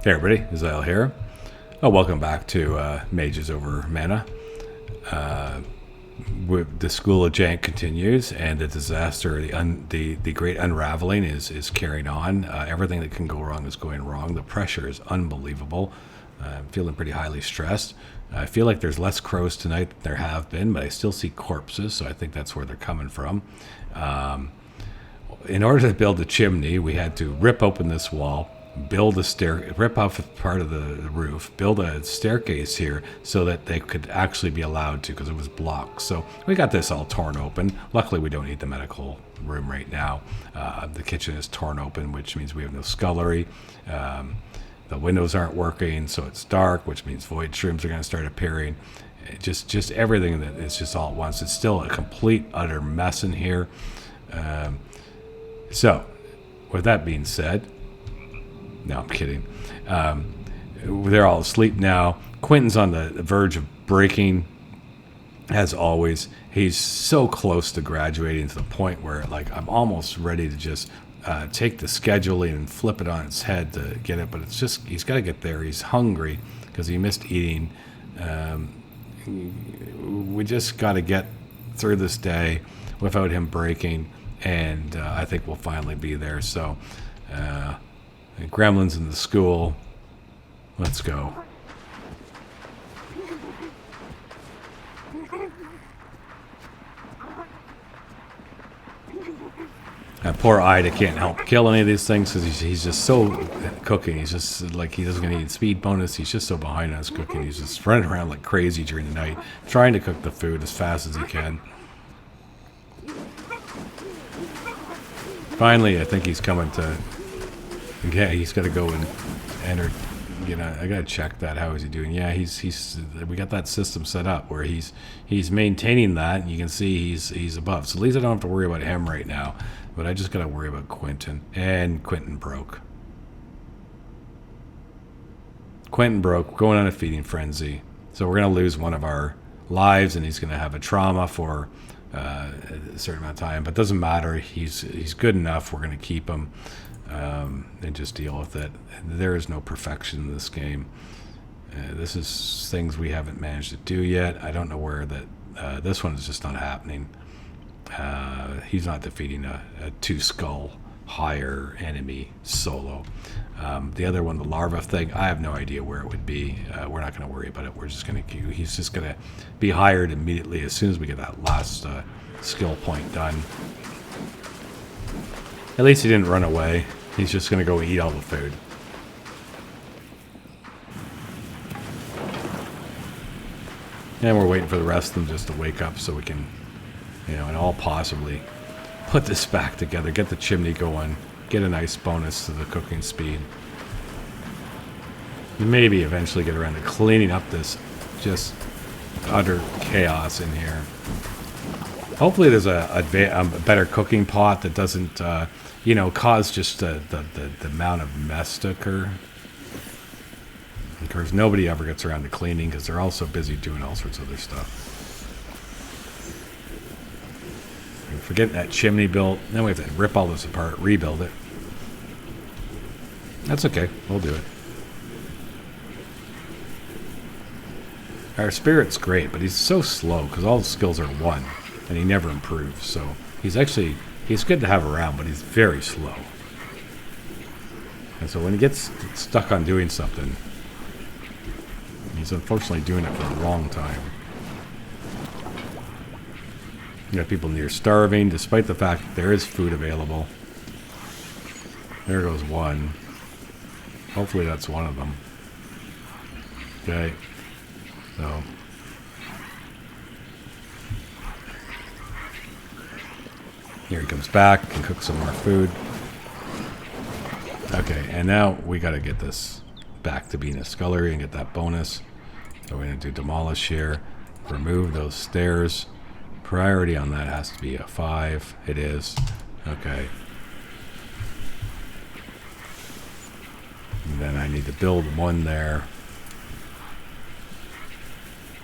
Hey everybody, Azrael here. Welcome back to Mages Over Mana. The School of Jank continues, and the disaster, the great unraveling is carrying on. Everything that can go wrong is going wrong. The pressure is unbelievable. I'm feeling pretty highly stressed. I feel like there's less crows tonight than there have been, but I still see corpses, so I think that's where they're coming from. In order to build a chimney, we had to rip open this wall, build a rip off part of the roof, build a staircase here so that they could actually be allowed to, because it was blocked. So we got this all torn open. Luckily, we don't need the medical room right now. The kitchen is torn open, which means we have no scullery. The windows aren't working, so it's dark, which means void shrooms are going to start appearing. Just everything that is just all at once. It's still a complete, utter mess in here. So, with that being said, no, I'm kidding. They're all asleep now. Quentin's on the verge of breaking, as always. He's so close to graduating to the point where, like, I'm almost ready to just take the scheduling and flip it on its head to get it. But it's just, he's got to get there. He's hungry because he missed eating. We just got to get through this day without him breaking, and I think we'll finally be there. So, Gremlins in the school. Let's go. Poor Ida can't help kill any of these things because he's just so cooking. He's just like, he doesn't need speed bonus. He's just so behind on his cooking. He's just running around like crazy during the night, trying to cook the food as fast as he can. Finally, I think he's coming to. Yeah, he's got to go and enter. You know, I gotta check that. How is he doing? Yeah, he's. We got that system set up where he's maintaining that, and you can see he's above. So at least I don't have to worry about him right now. But I just gotta worry about Quentin, and Quentin broke. Quentin broke, going on a feeding frenzy. So we're gonna lose one of our lives, and he's gonna have a trauma for a certain amount of time. But it doesn't matter. He's good enough. We're gonna keep him. And just deal with it. There is no perfection in this game. This is things we haven't managed to do yet. I don't know where that. This one is just not happening. He's not defeating a two-skull higher enemy solo. The other one, the larva thing, I have no idea where it would be. We're not going to worry about it. We're just going to. He's just going to be hired immediately as soon as we get that last skill point done. At least he didn't run away. He's just going to go eat all the food. And we're waiting for the rest of them just to wake up so we can, and all possibly put this back together, get the chimney going, get a nice bonus to the cooking speed. Maybe eventually get around to cleaning up this just utter chaos in here. Hopefully there's a better cooking pot that doesn't, cause just the amount of mess to occur. Of course, nobody ever gets around to cleaning because they're all so busy doing all sorts of other stuff. If we're getting that chimney built, then we have to rip all this apart, rebuild it. That's okay. We'll do it. Our spirit's great, but he's so slow because all the skills are 1. And he never improves, so he's good to have around, but he's very slow. And so when he gets stuck on doing something, he's unfortunately doing it for a long time. You got people near starving, despite the fact that there is food available. There goes one. Hopefully that's one of them. Okay. So. Here he comes back, can cook some more food. Okay, and now we got to get this back to being a scullery and get that bonus. So we're going to do demolish here. Remove those stairs. Priority on that has to be a 5. It is. Okay. And then I need to build one there.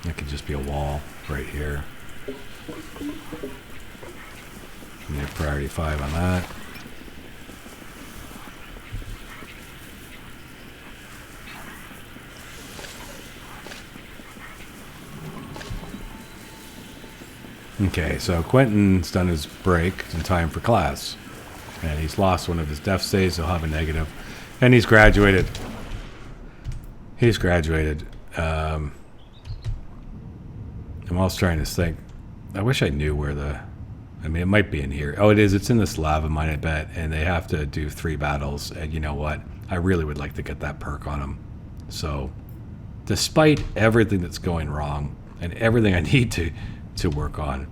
That could just be a wall right here. Need a priority 5 on that. Okay, so Quentin's done his break in time for class. And he's lost one of his death saves. He'll have a negative. And he's graduated. He's graduated. I'm almost trying to think. I wish I knew where the... I mean, it might be in here. Oh, it is. It's in this lava mine, I bet. And they have to do 3 battles. And you know what? I really would like to get that perk on him. So, despite everything that's going wrong and everything I need to work on,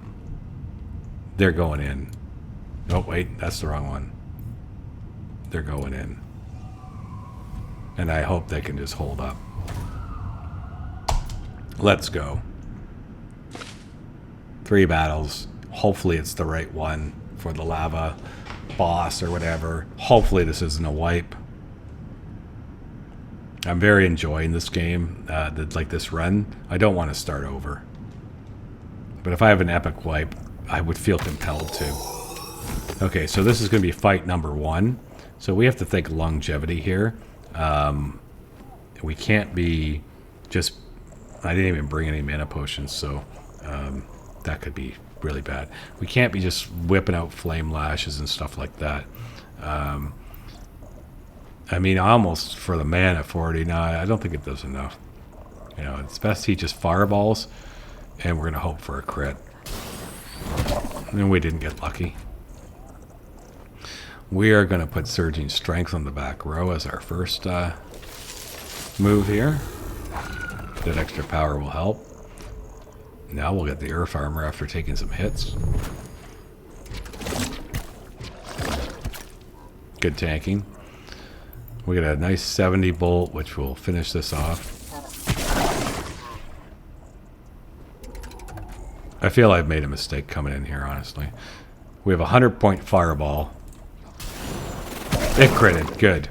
they're going in. Oh, wait. That's the wrong one. They're going in. And I hope they can just hold up. Let's go. 3 battles. Hopefully it's the right one for the lava boss or whatever. Hopefully this isn't a wipe. I'm very enjoying this game, like this run. I don't want to start over. But if I have an epic wipe, I would feel compelled to. Okay, so this is going to be fight number 1. So we have to think longevity here. We can't be just... I didn't even bring any mana potions, so that could be really bad. We can't be just whipping out flame lashes and stuff like that. I mean, almost for the mana 40. No, I don't think it does enough. You know, it's best he just fireballs, and we're going to hope for a crit. And we didn't get lucky. We are going to put Surging Strength on the back row as our first move here. That extra power will help. Now we'll get the Earth Armor after taking some hits. Good tanking. We get a nice 70 bolt, which will finish this off. I feel I've made a mistake coming in here, honestly. We have a 100-point fireball. It critted. Good.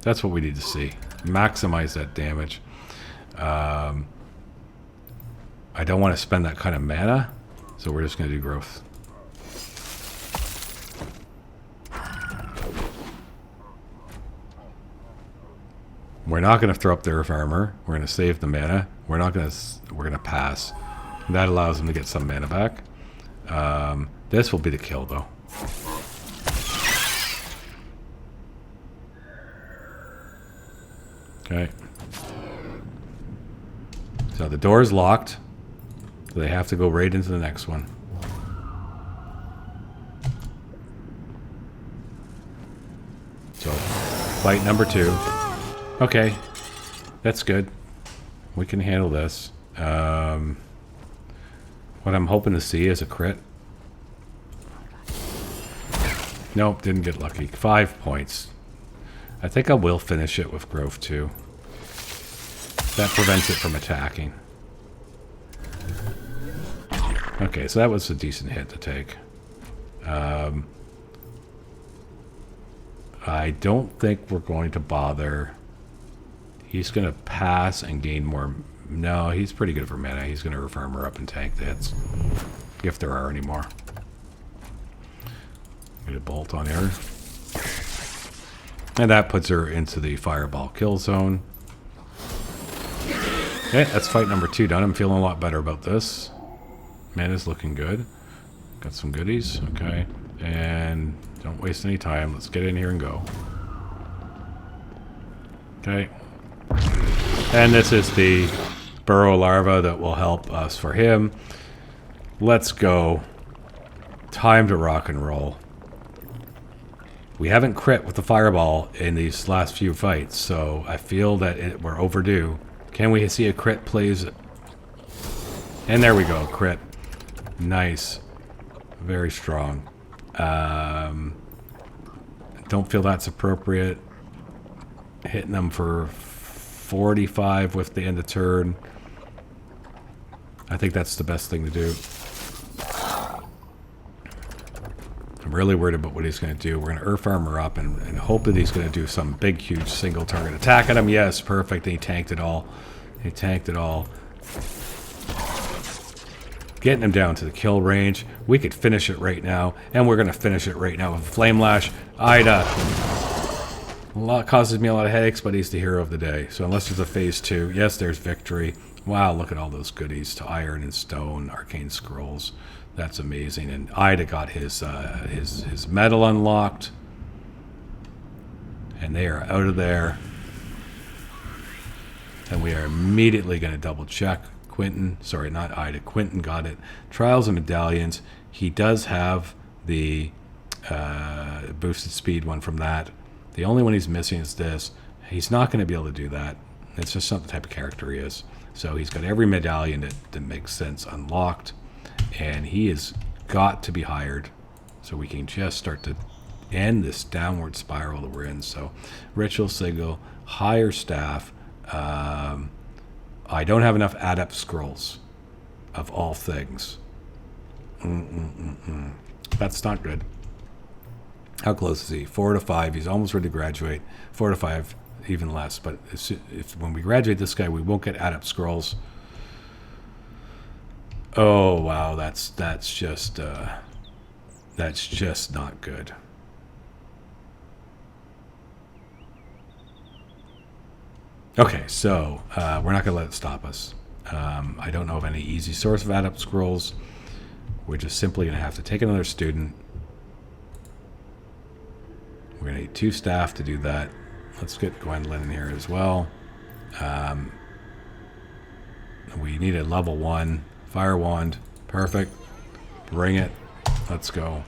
That's what we need to see. Maximize that damage. I don't want to spend that kind of mana, so we're just going to do growth. We're not going to throw up the Earth Armor. We're going to save the mana. We're going to pass. That allows him to get some mana back. This will be the kill, though. Okay. So the door is locked. So they have to go right into the next one. So, fight number 2. Okay. That's good. We can handle this. What I'm hoping to see is a crit. Nope, didn't get lucky. 5 points. I think I will finish it with growth too. That prevents it from attacking. Okay, so that was a decent hit to take. I don't think we're going to bother. He's going to pass and gain more. No, he's pretty good for mana. He's going to Earth Armor up and tank the hits. If there are any more. Get a bolt on her. And that puts her into the fireball kill zone. Okay, that's fight number 2 done. I'm feeling a lot better about this. Mana's looking good. Got some goodies. Okay. And don't waste any time. Let's get in here and go. Okay. And this is the burrow larva that will help us for him. Let's go. Time to rock and roll. We haven't crit with the fireball in these last few fights, so I feel that we're overdue. Can we see a crit, please? And there we go, crit. Nice. Very strong. Don't feel that's appropriate. Hitting them for 45 with the end of turn. I think that's the best thing to do. I'm really worried about what he's going to do. We're going to Earth Armor up and hope that he's going to do some big, huge single target attack at him. Yes, perfect. And he tanked it all. He tanked it all. Getting him down to the kill range. We could finish it right now. And we're going to finish it right now with Flame Lash. Ida. Causes me a lot of headaches, but he's the hero of the day. So unless there's a phase 2, yes, there's victory. Wow, look at all those goodies to Iron and Stone, Arcane Scrolls. That's amazing. And Ida got his medal unlocked. And they are out of there. And we are immediately going to double check. Quentin, sorry, not Ida. Quentin got it. Trials and medallions. He does have the boosted speed one from that. The only one he's missing is this. He's not going to be able to do that. It's just not the type of character he is. So he's got every medallion that makes sense unlocked. And he has got to be hired so we can just start to end this downward spiral that we're in. So ritual signal, hire staff. I don't have enough adept scrolls of all things. That's not good. How close is he? 4 to 5. He's almost ready to graduate. 4 to 5, even less. But if when we graduate this guy, we won't get adept scrolls. Oh wow, that's just not good. Okay, so we're not gonna let it stop us. I don't know of any easy source of adept scrolls. We're just simply gonna have to take another student. We're gonna need 2 staff to do that. Let's get Gwendolyn in here as well. We need a level 1 fire wand. Perfect. Bring it. Let's go.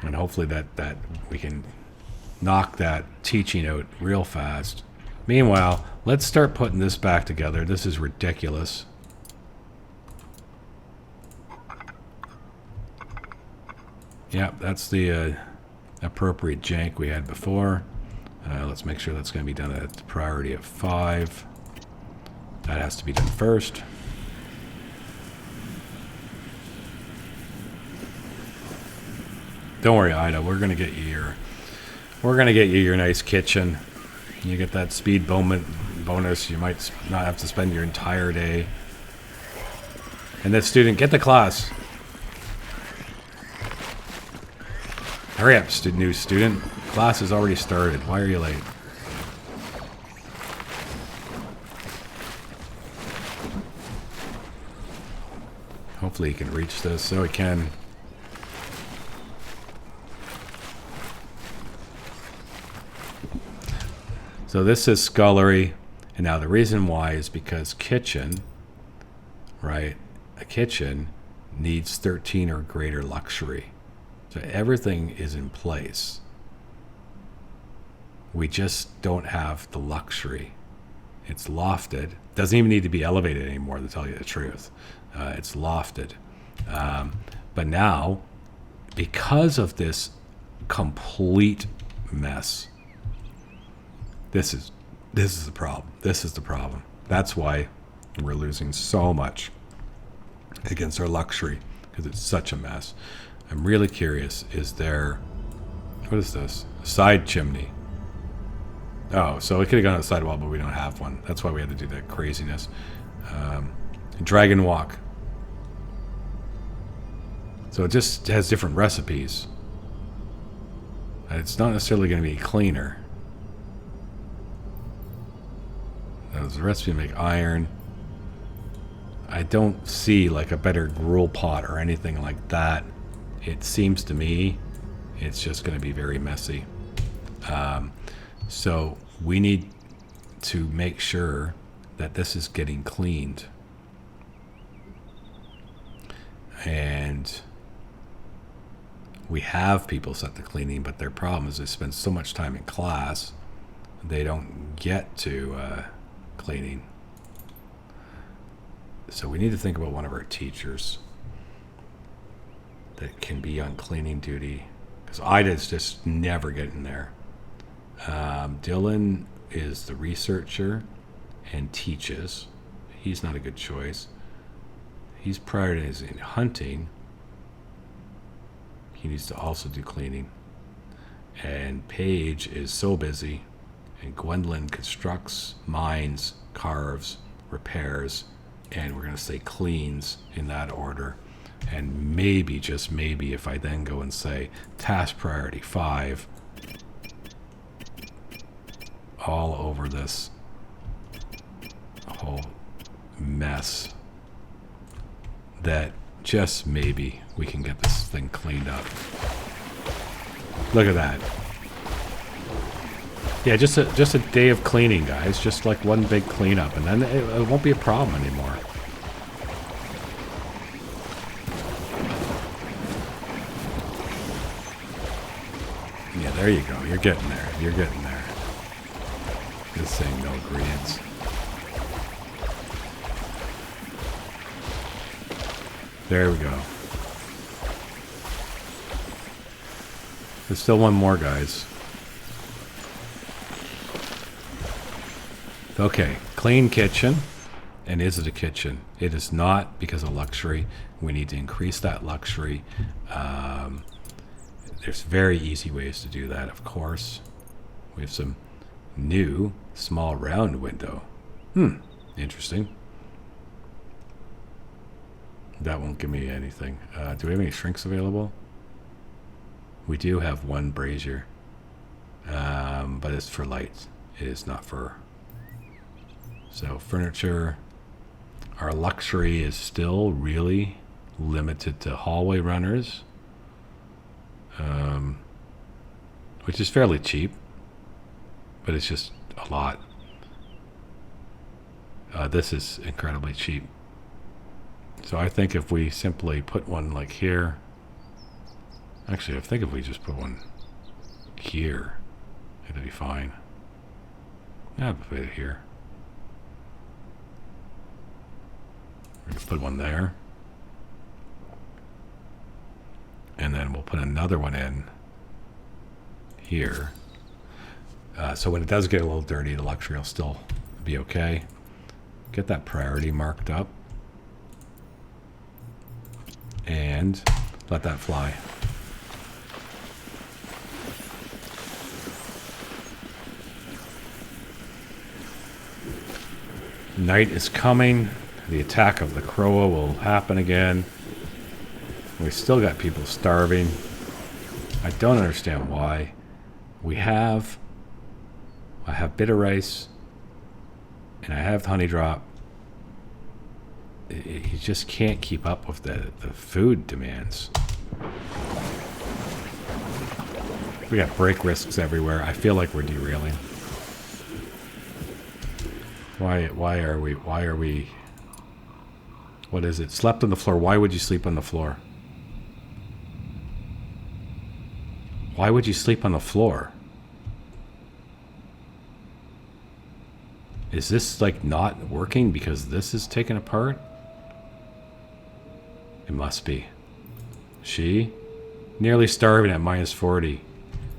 And hopefully that we can knock that teaching out real fast. Meanwhile, let's start putting this back together. This is ridiculous. Yeah, that's the appropriate jank we had before. Let's make sure that's going to be done at the priority of 5. That has to be done first. Don't worry, Ida. We're going to get you your nice kitchen. You get that speed bonus. You might not have to spend your entire day. And this student, get to class. Hurry up, new student. Class has already started. Why are you late? Hopefully he can reach this. So he can. So this is scullery. And now the reason why is because kitchen, right? A kitchen needs 13 or greater luxury. So everything is in place. We just don't have the luxury. It's lofted. Doesn't even need to be elevated anymore, to tell you the truth. It's lofted. But now, because of this complete mess, this is the problem. This is the problem. That's why we're losing so much against our luxury, because it's such a mess. I'm really curious, is there... What is this? Side chimney. Oh, so it could have gone on the sidewall, but we don't have one. That's why we had to do that craziness. Dragon walk. So it just has different recipes. It's not necessarily going to be cleaner. There's a recipe to make iron. I don't see like a better gruel pot or anything like that. It seems to me it's just going to be very messy. So we need to make sure that this is getting cleaned. And we have people set to cleaning, but their problem is they spend so much time in class, they don't get to cleaning. So we need to think about one of our teachers that can be on cleaning duty, because Ida's just never getting there. Dylan is the researcher and teaches. He's not a good choice. He's prioritizing hunting. He needs to also do cleaning. And Paige is so busy. And Gwendolyn constructs, mines, carves, repairs, and we're going to say cleans in that order. And maybe, just maybe, if I then go and say task priority 5, all over this whole mess. that just maybe we can get this thing cleaned up. Look at that. Yeah, just a day of cleaning, guys. Just like one big cleanup, and then it won't be a problem anymore. Yeah, there you go. You're getting there. You're getting there. Just saying no ingredients. There we go. There's still one more, guys. Okay, clean kitchen. And is it a kitchen? It is not, because of luxury. We need to increase that luxury. There's very easy ways to do that, of course. We have some new small round window. Interesting. That won't give me anything. Do we have any shrinks available? We do have one brazier, but it's for lights. It is not for... So furniture, our luxury is still really limited to hallway runners, which is fairly cheap, but it's just a lot. This is incredibly cheap. So I think if we simply put one like here, actually I think if we just put one here, it'll be fine. Yeah, put it here. We're going to put one there. And then we'll put another one in here. So when it does get a little dirty, the luxury will still be okay. Get that priority marked up. And let that fly. Night is coming. The attack of the Croa will happen again. We still got people starving. I don't understand why. I have bitter rice, and I have honey drop. You just can't keep up with the food demands. We got break risks everywhere. I feel like we're derailing. Why are we? What is it? Slept on the floor. Why would you sleep on the floor? Why would you sleep on the floor? Is this like not working because this is taken apart? It must be. She? Nearly starving at minus 40.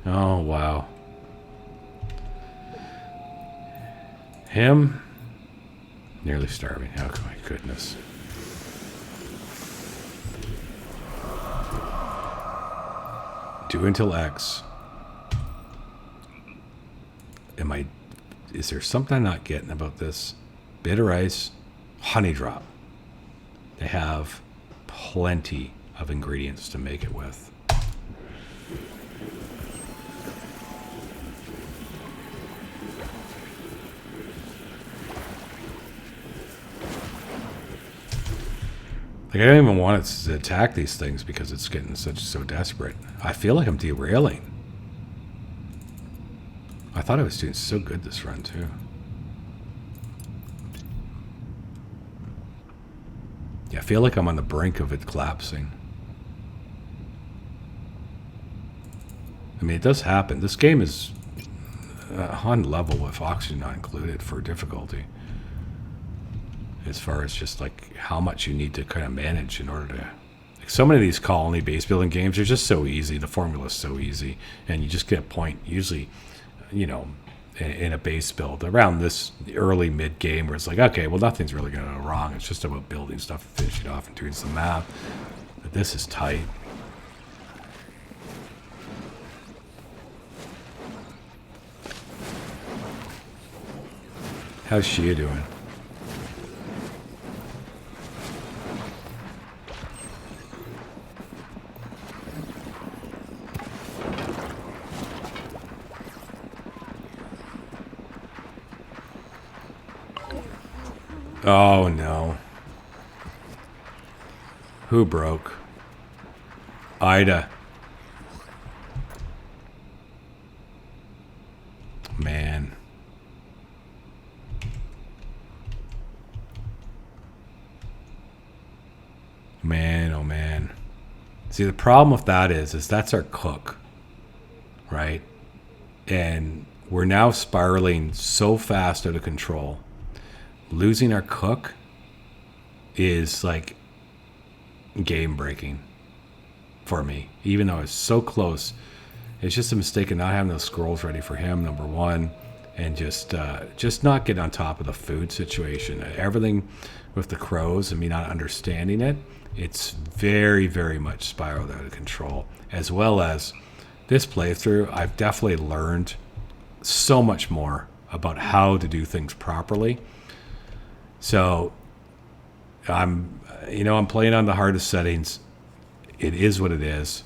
Oh, wow. Him? Nearly starving. Oh, my goodness. Do until X. Is there something I'm not getting about this? Bitter ice, honey drop. They have plenty of ingredients to make it with. Like, I don't even want it to attack these things because it's getting so desperate. I feel like I'm derailing. I thought I was doing so good this run too. Yeah, I feel like I'm on the brink of it collapsing. I mean, it does happen. This game is on level with oxygen not included for difficulty. As far as just like how much you need to kind of manage in order to... Like, so many of these colony base building games are just so easy. The formula is so easy. And you just get a point, usually, you know, in a base build around this early mid game where it's like, okay, well, nothing's really going to go wrong. It's just about building stuff and finishing it off and doing some math. But this is tight. How's Shia doing? Oh, no. Who broke? Ida. Man. Man, oh man. See, the problem with that is that's our cook, right? And we're now spiraling so fast out of control. Losing our cook is like game breaking for me, even though it's so close. It's just a mistake of not having those scrolls ready for him, number one, and just not get on top of the food situation. Everything with the crows and me not understanding it, it's very, very much spiraled out of control. As well as this playthrough, I've definitely learned so much more about how to do things properly. So I'm playing on the hardest settings. It is what it is.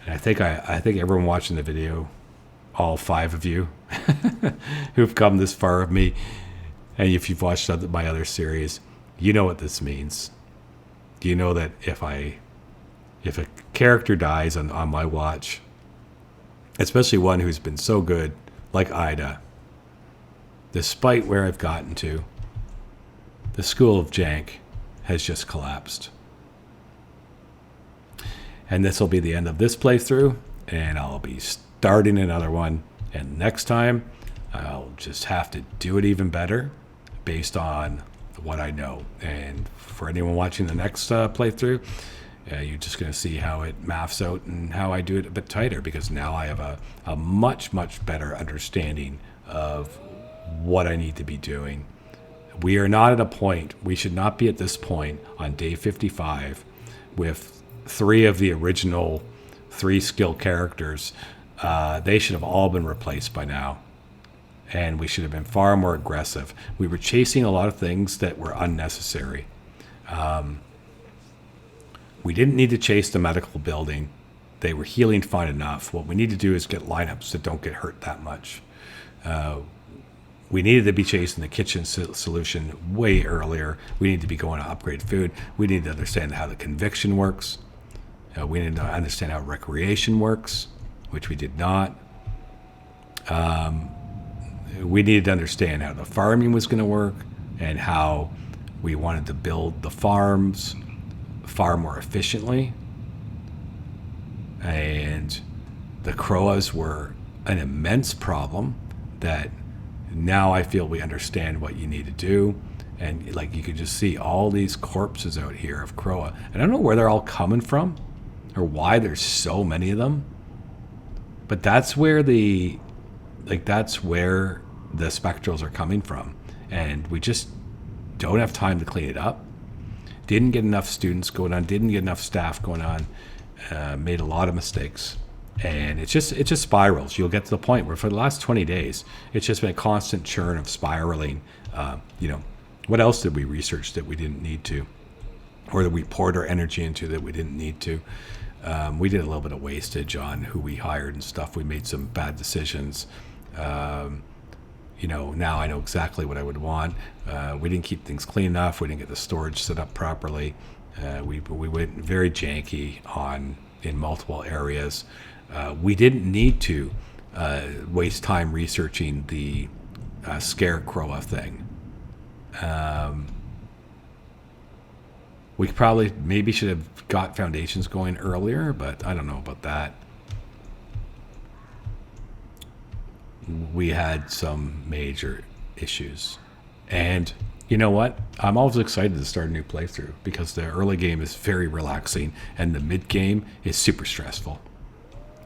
And I think everyone watching the video, all 5 of you who've come this far of me, and if you've watched my other series, you know what this means. You know that if a character dies on my watch, especially one who's been so good, like Ida, despite where I've gotten to, the School of Jank has just collapsed. And this will be the end of this playthrough, and I'll be starting another one. And next time, I'll just have to do it even better based on what I know. And for anyone watching the next playthrough, you're just going to see how it maths out and how I do it a bit tighter, because now I have a much, much better understanding of what I need to be doing. We are not at a point, we should not be at this point on day 55 with 3 of the original 3 skill characters. They should have all been replaced by now. And we should have been far more aggressive. We were chasing a lot of things that were unnecessary. We didn't need to chase the medical building. They were healing fine enough. What we need to do is get lineups that don't get hurt that much. We needed to be chasing the kitchen solution way earlier. We need to be going to upgrade food. We need to understand how the conviction works. We need to understand how recreation works, which we did not. We needed to understand how the farming was going to work and how we wanted to build the farms far more efficiently. And the Croas were an immense problem that now I feel we understand what you need to do. And like you could just see all these corpses out here of Croa. I don't know where they're all coming from or why there's so many of them. But that's where the spectrals are coming from. And we just don't have time to clean it up. Didn't get enough students going on, didn't get enough staff going on, made a lot of mistakes. And it just spirals. You'll get to the point where for the last 20 days, it's just been a constant churn of spiraling. What else did we research that we didn't need to? Or that we poured our energy into that we didn't need to? We did a little bit of wastage on who we hired and stuff. We made some bad decisions. Now I know exactly what I would want. We didn't keep things clean enough. We didn't get the storage set up properly. We went very janky in multiple areas. We didn't need to waste time researching the scarecrow thing. We maybe should have got foundations going earlier, but I don't know about that. We had some major issues. And you know what? I'm always excited to start a new playthrough because the early game is very relaxing and the mid game is super stressful.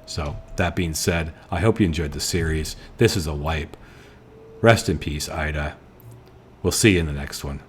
So that being said, I hope you enjoyed the series. This is a wipe. Rest in peace, Ida. We'll see you in the next one.